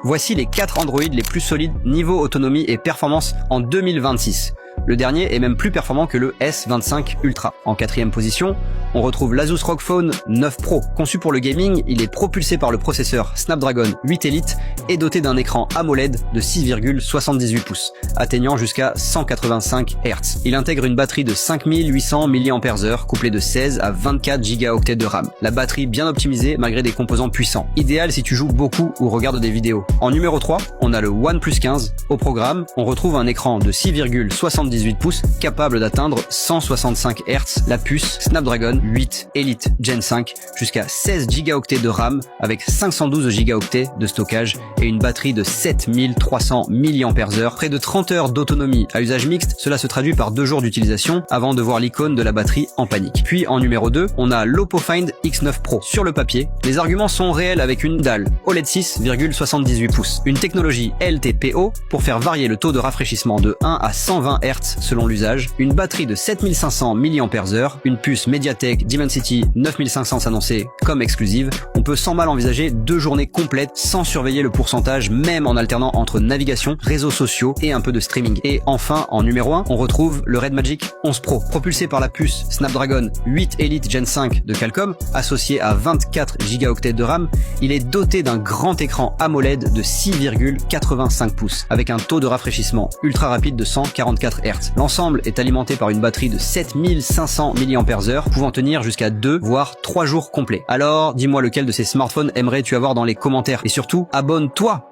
Voici les 4 Android les plus solides niveau autonomie et performance en 2026. Le dernier est même plus performant que le S25 Ultra. En 4e position, on retrouve l'Asus ROG Phone 9 Pro. Conçu pour le gaming, il est propulsé par le processeur Snapdragon 8 Elite et doté d'un écran AMOLED de 6,78 pouces, atteignant jusqu'à 185 Hz. Il intègre une batterie de 5800 mAh couplée de 16 à 24 Go de RAM. La batterie bien optimisée malgré des composants puissants. Idéal si tu joues beaucoup ou regardes des vidéos. En numéro 3, on a le OnePlus 15. Au programme, on retrouve un écran de 6,78 pouces capable d'atteindre 165 Hz, la puce Snapdragon 8 Elite Gen 5 jusqu'à 16 Go de RAM avec 512 Go de stockage et une batterie de 7300 mAh, près de 30 heures d'autonomie à usage mixte. Cela se traduit par 2 jours d'utilisation avant de voir l'icône de la batterie en panique. Puis en numéro 2, on a l'Oppo Find X9 Pro. Sur le papier, les arguments sont réels avec une dalle OLED 6,78 pouces, une technologie LTPO pour faire varier le taux de rafraîchissement de 1 à 120 Hz selon l'usage, une batterie de 7500 mAh, une puce Mediatek Dimensity 9500 annoncée comme exclusive. On peut sans mal envisager 2 journées complètes sans surveiller le pourcentage, même en alternant entre navigation, réseaux sociaux et un peu de streaming. Et enfin, en numéro 1, on retrouve le Red Magic 11 Pro. Propulsé par la puce Snapdragon 8 Elite Gen 5 de Qualcomm, associé à 24 Go de RAM, il est doté d'un grand écran AMOLED de 6,85 pouces, avec un taux de rafraîchissement ultra rapide de 144 Hz. L'ensemble est alimenté par une batterie de 7500 mAh, pouvant tenir jusqu'à 2 voire 3 jours complets. Alors, dis-moi lequel de ces smartphones aimerais-tu avoir dans les commentaires, et surtout, abonne-toi